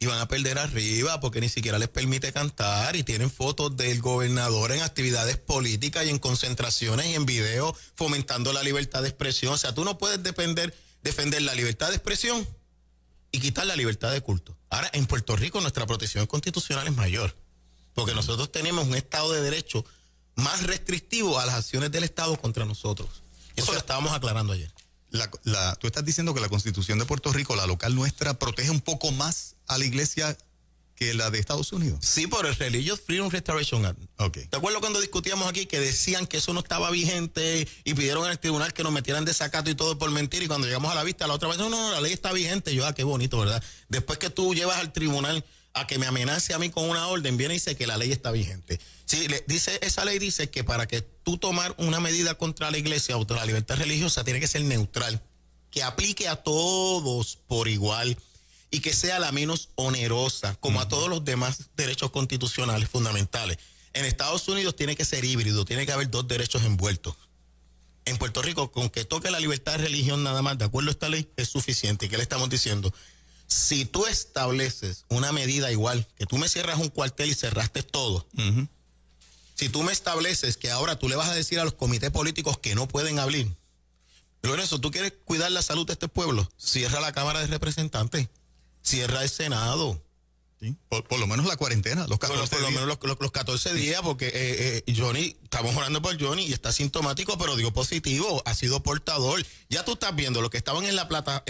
Y van a perder arriba porque ni siquiera les permite cantar y tienen fotos del gobernador en actividades políticas y en concentraciones y en videos fomentando la libertad de expresión. O sea, tú no puedes defender la libertad de expresión y quitar la libertad de culto. Ahora, en Puerto Rico nuestra protección constitucional es mayor, porque nosotros tenemos un Estado de Derecho más restrictivo a las acciones del Estado contra nosotros. Eso lo estábamos aclarando ayer. Tú estás diciendo que la Constitución de Puerto Rico, la local nuestra, protege un poco más a la iglesia que la de Estados Unidos. Sí, por el Religious Freedom Restoration Act. Okay. ¿Te acuerdas cuando discutíamos aquí que decían que eso no estaba vigente y pidieron al tribunal que nos metieran desacato y todo por mentir? Y cuando llegamos a la vista, la otra vez, no, la ley está vigente. Yo, qué bonito, ¿verdad? Después que tú llevas al tribunal a que me amenace a mí con una orden, viene y dice que la ley está vigente. Sí, esa ley dice que para que tú tomar una medida contra la iglesia o contra la libertad religiosa tiene que ser neutral, que aplique a todos por igual y que sea la menos onerosa, como a todos los demás derechos constitucionales fundamentales. En Estados Unidos tiene que ser híbrido, tiene que haber dos derechos envueltos. En Puerto Rico, con que toque la libertad de religión nada más, de acuerdo a esta ley, es suficiente. ¿Y qué le estamos diciendo? Si tú estableces una medida igual, que tú me cierras un cuartel y cerraste todo, si tú me estableces que ahora tú le vas a decir a los comités políticos que no pueden abrir, Lorenzo, ¿tú quieres cuidar la salud de este pueblo? Cierra la Cámara de Representantes, cierra el Senado. ¿Sí? Por lo menos la cuarentena, los 14 por lo menos los 14 días, porque Johnny, estamos orando por Johnny y está sintomático, pero dio positivo, ha sido portador. Ya tú estás viendo, los que estaban en la plata,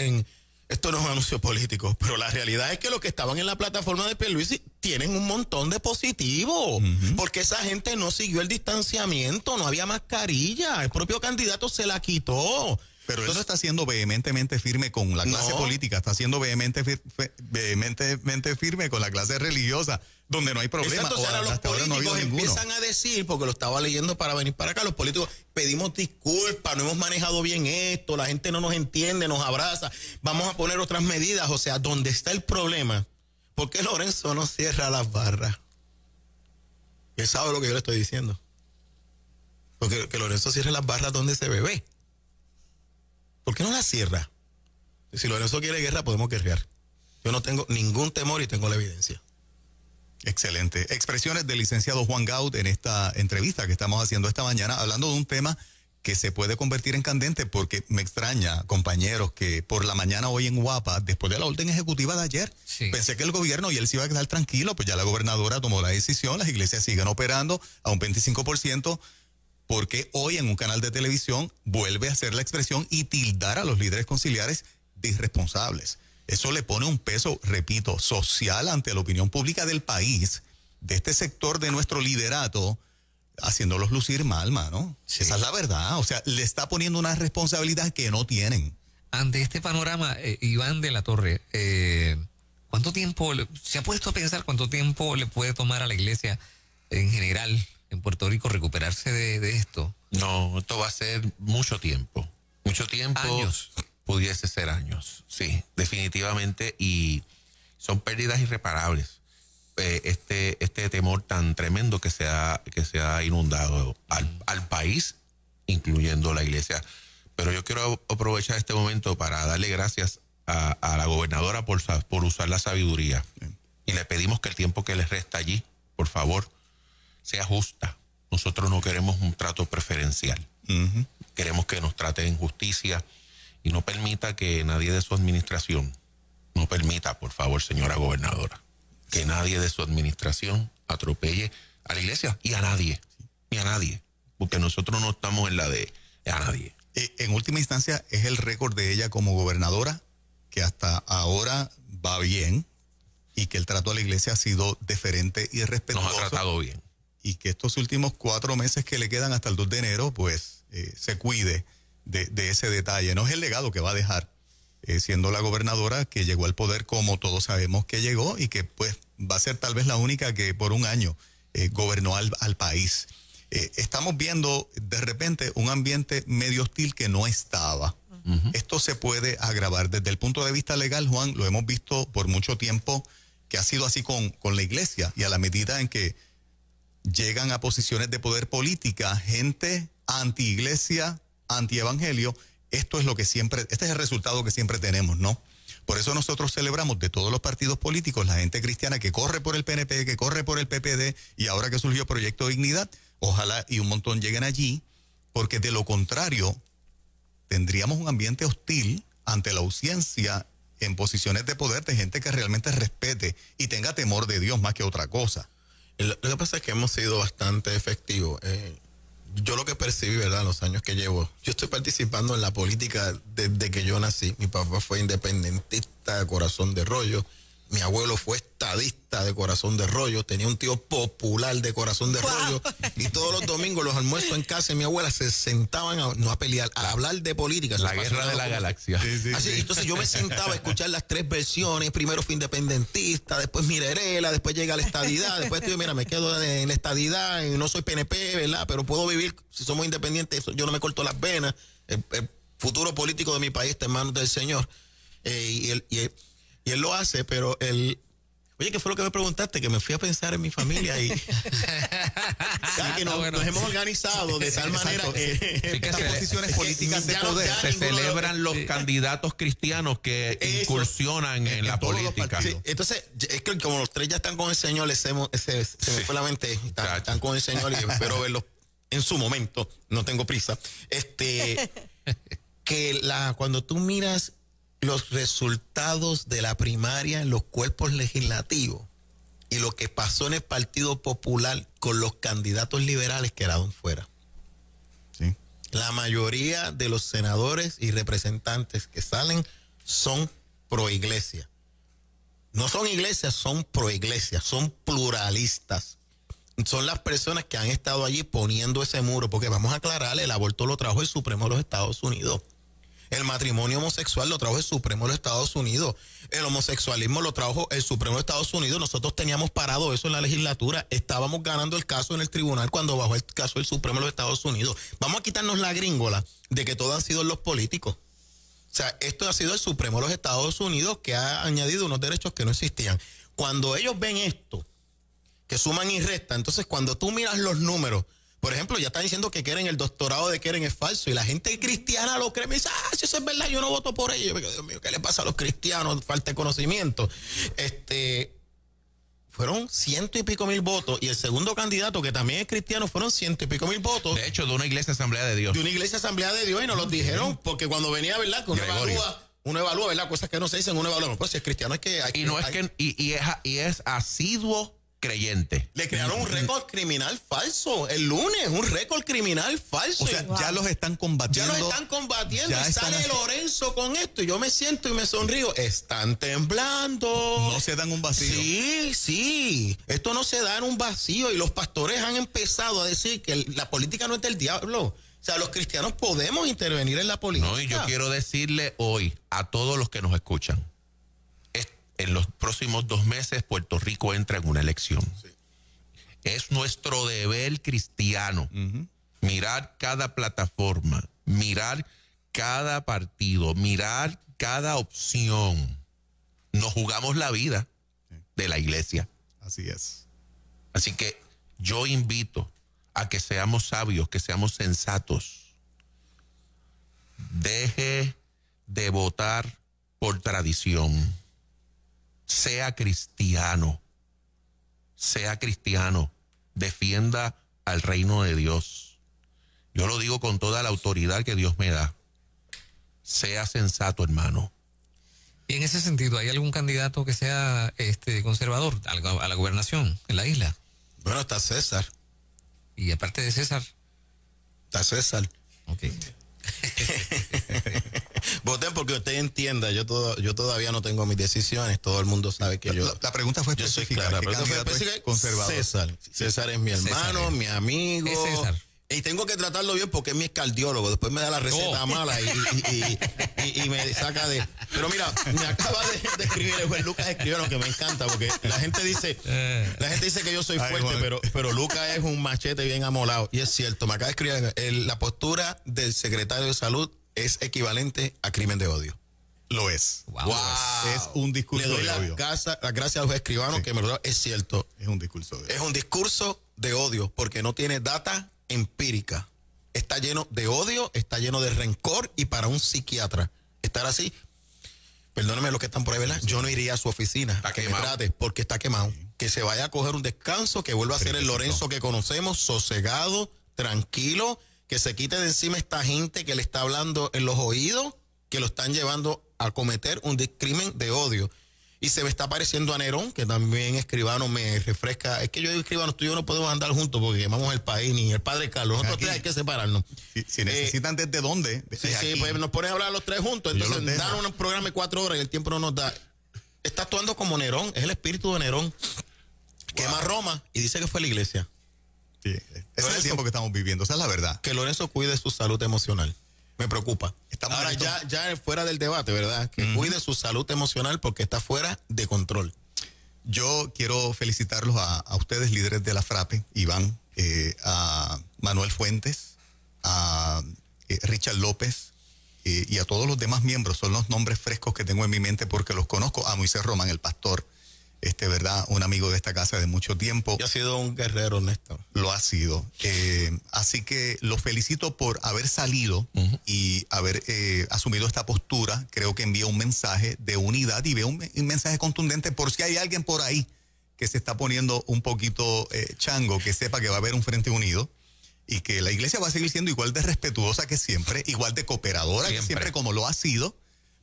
esto no es un anuncio político, pero la realidad es que los que estaban en la plataforma de Pierluisi tienen un montón de positivos, porque esa gente no siguió el distanciamiento, no había mascarilla, el propio candidato se la quitó. Pero él no está siendo vehementemente firme con la clase política, está siendo vehementemente firme con la clase religiosa, donde no hay problema. Exacto, o sea, los políticos empiezan a decir, porque lo estaba leyendo para venir para acá, los políticos pedimos disculpas, no hemos manejado bien esto, la gente no nos entiende, nos abraza, vamos a poner otras medidas. O sea, ¿dónde está el problema? ¿Por qué Lorenzo no cierra las barras? Él sabe lo que yo le estoy diciendo. Porque que Lorenzo cierre las barras donde se bebe. ¿Por qué no la cierra? Si Lorenzo quiere guerra, podemos guerrear. Yo no tengo ningún temor y tengo la evidencia. Excelente. Expresiones del licenciado Juan Gaut en esta entrevista que estamos haciendo esta mañana, hablando de un tema que se puede convertir en candente, porque me extraña, compañeros, que por la mañana hoy en Guapa, después de la orden ejecutiva de ayer, pensé que el gobierno y él se iba a quedar tranquilo, pues ya la gobernadora tomó la decisión, las iglesias siguen operando a un 25%, porque hoy en un canal de televisión vuelve a hacer la expresión y tildar a los líderes conciliares de irresponsables. Eso le pone un peso, repito, social ante la opinión pública del país, de este sector de nuestro liderato, haciéndolos lucir mal, mano. Sí. Esa es la verdad. O sea, le está poniendo una responsabilidad que no tienen. Ante este panorama, Iván de la Torre, ¿cuánto tiempo se ha puesto a pensar cuánto tiempo le puede tomar a la iglesia en general en Puerto Rico recuperarse de esto? No, esto va a ser mucho tiempo. Mucho tiempo. Años. Pudiese ser años, sí, definitivamente. Y son pérdidas irreparables. Este temor tan tremendo que se ha inundado al país, incluyendo la iglesia. Pero yo quiero aprovechar este momento para darle gracias a la gobernadora por usar la sabiduría. Y le pedimos que el tiempo que les resta allí, por favor, sea justa. Nosotros no queremos un trato preferencial. Queremos que nos trate en justicia y no permita que nadie de su administración, no permita, por favor, señora gobernadora, que nadie de su administración atropelle a la iglesia y a nadie, ni a nadie, porque nosotros no estamos en la de a nadie. En última instancia, es el récord de ella como gobernadora, que hasta ahora va bien, y que el trato a la iglesia ha sido deferente y respetuoso. Nos ha tratado bien. Y que estos últimos 4 meses que le quedan hasta el 2 de enero, pues se cuide de ese detalle. No es el legado que va a dejar, siendo la gobernadora que llegó al poder como todos sabemos que llegó, y que pues va a ser tal vez la única que por un año gobernó al país. Estamos viendo de repente un ambiente medio hostil que no estaba. Esto se puede agravar. Desde el punto de vista legal, Juan, lo hemos visto por mucho tiempo que ha sido así con la iglesia, y a la medida en que llegan a posiciones de poder política gente anti-iglesia, anti-evangelio, esto es lo que siempre, este es el resultado que siempre tenemos, ¿no? Por eso nosotros celebramos de todos los partidos políticos la gente cristiana que corre por el PNP, que corre por el PPD, y ahora que surgió Proyecto Dignidad, ojalá y un montón lleguen allí, porque de lo contrario tendríamos un ambiente hostil ante la ausencia en posiciones de poder de gente que realmente respete y tenga temor de Dios más que otra cosa. Lo que pasa es que hemos sido bastante efectivos. Yo lo que percibí, ¿verdad?, los años que llevo, yo estoy participando en la política desde que yo nací. Mi papá fue independentista de corazón de rollo. Mi abuelo fue estadista de corazón de rollo. Tenía un tío popular de corazón de rollo. Y todos los domingos los almuerzos en casa de mi abuela se sentaban no a pelear, a hablar de política. La guerra de la galaxia. Así, entonces yo me sentaba a escuchar las 3 versiones. Primero fui independentista, después Mirerela, después llega la estadidad. Después digo, mira, me quedo en la estadidad, no soy PNP, ¿verdad? Pero puedo vivir, si somos independientes, yo no me corto las venas. El futuro político de mi país está en manos del Señor. Y él lo hace, pero oye, ¿qué fue lo que me preguntaste? Que me fui a pensar en mi familia y que nos hemos organizado de tal manera que estas posiciones políticas de poder se celebran los candidatos cristianos que incursionan en la política. Sí, entonces, es que como los 3 ya están con el Señor, se me fue la mente, están con el Señor y espero verlos en su momento, no tengo prisa. Cuando tú miras los resultados de la primaria en los cuerpos legislativos y lo que pasó en el Partido Popular con los candidatos liberales quedaron fuera. Sí. La mayoría de los senadores y representantes que salen son pro-iglesia. No son iglesias, son pro-iglesia, son pluralistas. Son las personas que han estado allí poniendo ese muro, porque vamos a aclararle, el aborto lo trajo el Supremo de los Estados Unidos. El matrimonio homosexual lo trajo el Supremo de los Estados Unidos. El homosexualismo lo trajo el Supremo de Estados Unidos. Nosotros teníamos parado eso en la legislatura. Estábamos ganando el caso en el tribunal cuando bajó el caso del Supremo de los Estados Unidos. Vamos a quitarnos la gringola de que todo han sido los políticos. O sea, esto ha sido el Supremo de los Estados Unidos que ha añadido unos derechos que no existían. Cuando ellos ven esto, que suman y restan, entonces cuando tú miras los números, por ejemplo, ya están diciendo que Keren, el doctorado de Keren es falso, y la gente cristiana lo cree, me dice, si eso es verdad, yo no voto por ello. Dios mío, ¿qué le pasa a los cristianos? Falta de conocimiento. Fueron 100 y pico mil votos, y el segundo candidato, que también es cristiano, fueron 100 y pico mil votos. De hecho, de una iglesia Asamblea de Dios. De una iglesia Asamblea de Dios, y nos lo dijeron, porque cuando venía, ¿verdad? Que uno evalúa, ¿verdad? Cosas que no se dicen, uno evalúa. Pues si es cristiano, es que hay es asiduo creyente. Le crearon un récord criminal falso el lunes, un récord criminal falso. O sea, ya los están combatiendo. Ya los están combatiendo. Y sale Lorenzo con esto y yo me siento y me sonrío. Están temblando. No se dan un vacío. Sí. Esto no se da en un vacío, y los pastores han empezado a decir que la política no es del diablo. O sea, los cristianos podemos intervenir en la política. No, y yo quiero decirle hoy a todos los que nos escuchan, en los próximos 2 meses Puerto Rico entra en una elección. Sí. Es nuestro deber cristiano mirar cada plataforma, mirar cada partido, mirar cada opción. Nos jugamos la vida de la iglesia. Así es. Así que yo invito a que seamos sabios, que seamos sensatos. Deje de votar por tradición. Sea cristiano, defienda al reino de Dios Yo lo digo con toda la autoridad que Dios me da. Sea sensato, hermano. Y en ese sentido, ¿hay algún candidato que sea conservador a la gobernación en la isla? Bueno, está César. Y aparte de César. Está César. Ok. Voten porque usted entienda, yo todavía no tengo mis decisiones, todo el mundo sabe que La pregunta fue específica. La pregunta fue específica. Conservador. César es mi hermano, mi amigo. Es César. Y tengo que tratarlo bien porque es mi cardiólogo. Después me da la receta mala y me saca de... Pero mira, me acaba de escribir, el juez Lucas escribió lo que me encanta, porque la gente dice que yo soy fuerte, pero Lucas es un machete bien amolado. Y es cierto, me acaba de escribir, la postura del secretario de Salud es equivalente a crimen de odio. Lo es. Wow. Es un discurso Le doy de odio. las gracias al juez escribano que me lo da. Es cierto. Es un discurso de odio. Es un discurso de odio porque no tiene data empírica. Está lleno de odio, está lleno de rencor y para un psiquiatra estar así, perdónenme los que están por ahí, ¿verdad? Yo no iría a su oficina a que me trate porque está quemado. Que se vaya a coger un descanso, que vuelva a ser el Lorenzo que conocemos, sosegado, tranquilo, que se quite de encima esta gente que le está hablando en los oídos, que lo están llevando a cometer un crimen de odio. Y se me está pareciendo a Nerón, que también escribano me refresca. Es que yo y escribano, tú y yo no podemos andar juntos porque quemamos el país, ni el padre Carlos. Nosotros tres hay que separarnos. Si necesitan desde dónde. Sí, pues nos ponen a hablar los tres juntos. Entonces dan un programa de 4 horas y el tiempo no nos da. Está actuando como Nerón, es el espíritu de Nerón. Quema Roma y dice que fue la iglesia. Sí, ese es el tiempo que estamos viviendo, esa es la verdad. Que Lorenzo cuide su salud emocional. Me preocupa. Ahora ya fuera del debate, ¿verdad? Que cuide su salud emocional porque está fuera de control. Yo quiero felicitarlos a ustedes, líderes de la FRAPE, Iván, a Manuel Fuentes, a Richard López y a todos los demás miembros. Son los nombres frescos que tengo en mi mente porque los conozco. A Moisés Román, el pastor, ¿verdad? Un amigo de esta casa de mucho tiempo. Y ha sido un guerrero, Néstor. Lo ha sido. Así que los felicito por haber salido y haber asumido esta postura. Creo que envía un mensaje de unidad y veo un mensaje contundente por si hay alguien por ahí que se está poniendo un poquito chango, que sepa que va a haber un frente unido y que la iglesia va a seguir siendo igual de respetuosa que siempre, igual de cooperadora que siempre como lo ha sido,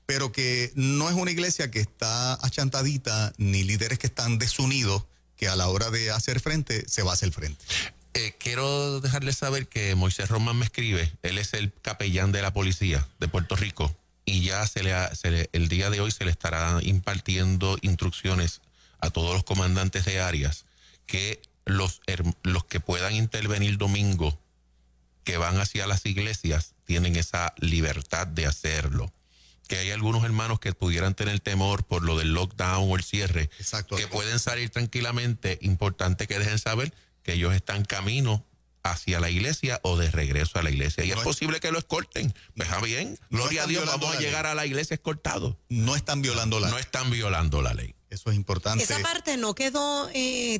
pero que no es una iglesia que está achantadita, ni líderes que están desunidos, que a la hora de hacer frente, se va a hacer frente. Quiero dejarles saber que Moisés Román me escribe, él es el capellán de la policía de Puerto Rico, y ya el día de hoy se le estará impartiendo instrucciones a todos los comandantes de áreas, que los que puedan intervenir domingo, que van hacia las iglesias, tienen esa libertad de hacerlo. Que hay algunos hermanos que pudieran tener temor por lo del lockdown o el cierre, que pueden salir tranquilamente. Importante que dejen saber que ellos están camino hacia la iglesia o de regreso a la iglesia. Y es posible que lo escolten. Pues bien, gloria a Dios, vamos a llegar a la iglesia escoltados. No están violando la ley. No están violando la ley. Eso es importante. Esa parte no quedó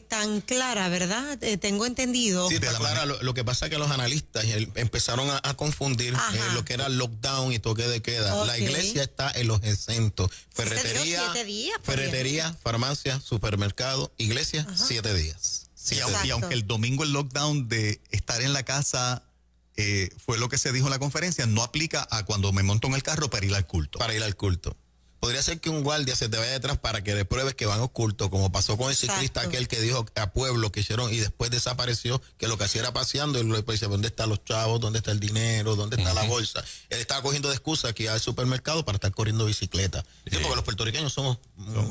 tan clara, ¿verdad? Tengo entendido. Sí, está clara. Lo que pasa es que los analistas empezaron a confundir lo que era lockdown y toque de queda. Okay. La iglesia está en los exentos. Ferretería, farmacia, supermercado, iglesia, 7 días. Y aunque el domingo el lockdown de estar en la casa fue lo que se dijo en la conferencia, no aplica a cuando me monto en el carro para ir al culto. Podría ser que un guardia se te vaya detrás para que le pruebes que van ocultos, como pasó con el ciclista aquel que dijo a Pueblo que hicieron y después desapareció, que lo que hacía era paseando y luego decía, ¿dónde están los chavos? ¿Dónde está el dinero? ¿Dónde está la bolsa? Él estaba cogiendo de excusa aquí al supermercado para estar corriendo bicicleta. Sí, porque los puertorriqueños somos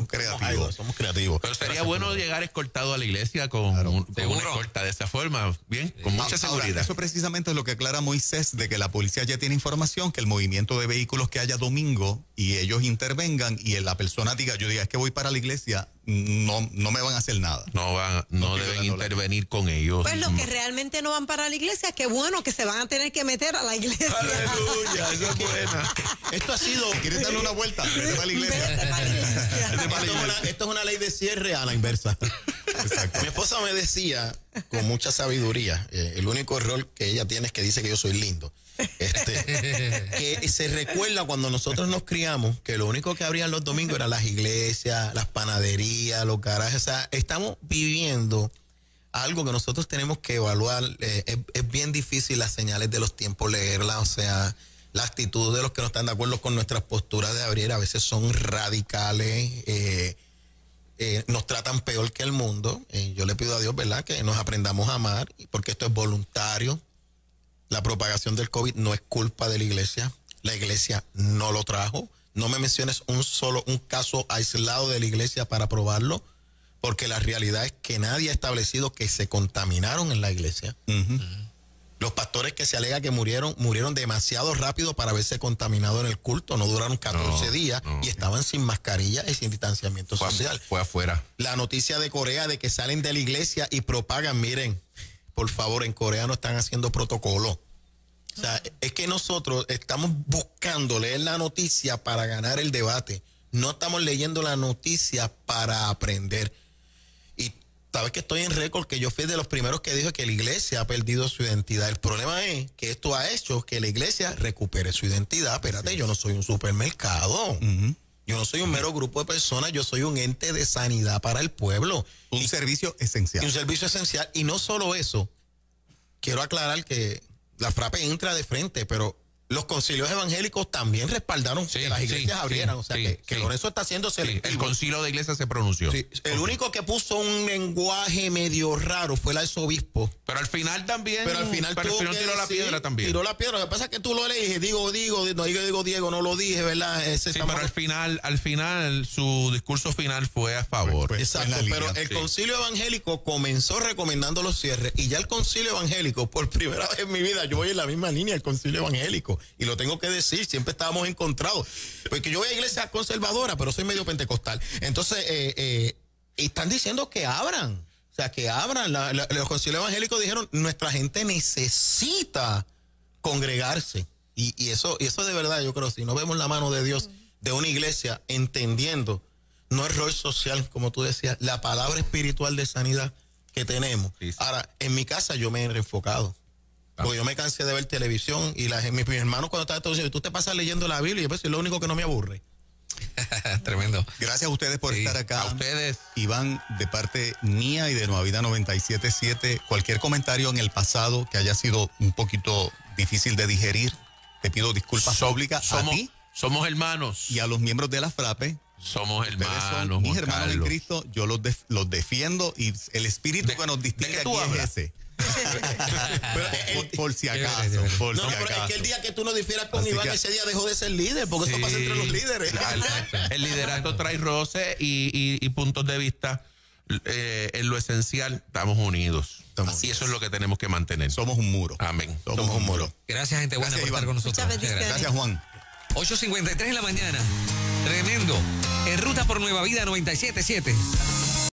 creativos. Pero sería bueno llegar escoltado a la iglesia con una escolta de esa forma, bien, con mucha seguridad. Ahora, eso precisamente es lo que aclara Moisés, de que la policía ya tiene información, que el movimiento de vehículos que haya domingo y ellos intervengan y la persona diga, es que voy para la iglesia, no me van a hacer nada. No deben intervenir con ellos. Pues los que realmente no van para la iglesia, qué bueno que se van a tener que meter a la iglesia. Aleluya, eso es buena. Esto ha sido... ¿Quieres darle una vuelta? Vete para la iglesia. Esto es una ley de cierre a la inversa. Exacto. Mi esposa me decía, con mucha sabiduría, el único error que ella tiene es que dice que yo soy lindo. Que se recuerda cuando nosotros nos criamos que lo único que abrían los domingos eran las iglesias, las panaderías, los garajes. O sea, estamos viviendo algo que nosotros tenemos que evaluar. Es bien difícil las señales de los tiempos leerlas, o sea, la actitud de los que no están de acuerdo con nuestras posturas de abrir a veces son radicales, nos tratan peor que el mundo. Yo le pido a Dios, ¿verdad?, que nos aprendamos a amar, porque esto es voluntario. La propagación del COVID no es culpa de la iglesia no lo trajo. No me menciones un caso aislado de la iglesia para probarlo, porque la realidad es que nadie ha establecido que se contaminaron en la iglesia. Los pastores que se alega que murieron demasiado rápido para haberse contaminado en el culto, no duraron 14 días y estaban sin mascarilla y sin distanciamiento social. Fue afuera. La noticia de Corea de que salen de la iglesia y propagan, miren, por favor, en Corea no están haciendo protocolo. O sea, es que nosotros estamos buscando leer la noticia para ganar el debate. No estamos leyendo la noticia para aprender. Y sabes que estoy en récord, que yo fui de los primeros que dijo que la iglesia ha perdido su identidad. El problema es que esto ha hecho que la iglesia recupere su identidad. Espérate, yo no soy un supermercado. Yo no soy un mero grupo de personas, yo soy un ente de sanidad para el pueblo. Un servicio esencial. Un servicio esencial. Y no solo eso, quiero aclarar que la FRAPE entra de frente, pero los concilios evangélicos también respaldaron que las iglesias abrieran. O sea, que Lorenzo está haciendo selectivo. El concilio de iglesias se pronunció. El único que puso un lenguaje medio raro fue el arzobispo. Pero al final también. Pero al final tiró la piedra también. Tiró la piedra. Lo que pasa es que tú lo lees, digo Diego, no lo dije, ¿verdad? Pero al final, su discurso final fue a favor. Exacto, pero el concilio evangélico comenzó recomendando los cierres, y ya el concilio evangélico, por primera vez en mi vida, yo voy en la misma línea del concilio evangélico. Y lo tengo que decir, siempre estábamos encontrados. Porque yo voy a iglesia conservadora, pero soy medio pentecostal. Entonces, están diciendo que abran. O sea, que abran. Los concilios evangélicos dijeron, nuestra gente necesita congregarse. Y eso de verdad, yo creo, si no vemos la mano de Dios, de una iglesia, entendiendo, no el rol social, como tú decías, la palabra espiritual de sanidad que tenemos. Sí. Ahora, en mi casa yo me he reenfocado. Porque yo me cansé de ver televisión y mis hermanos cuando estaban diciendo, tú te pasas leyendo la Biblia, y pues es lo único que no me aburre. Tremendo. Gracias a ustedes por estar acá. A ustedes. Iván, de parte mía y de Nueva Vida 97.7, cualquier comentario en el pasado que haya sido un poquito difícil de digerir, te pido disculpas públicas a ti. Somos hermanos. Y a los miembros de la FRAPE. Somos hermanos. Son mis hermanos en Cristo, yo los defiendo, y el espíritu que nos distingue aquí es ese. por si acaso. Es que el día que tú no difieras con así Iván, ese día dejó de ser líder, porque eso pasa entre los líderes. El liderato trae roce y puntos de vista. En lo esencial, estamos unidos. Y eso es lo que tenemos que mantener. Somos un muro. Amén. Somos un muro. Gracias, gente buena, por estar con nosotros. Gracias, Juan. 8:53 en la mañana. Tremendo. En ruta por Nueva Vida 97.7.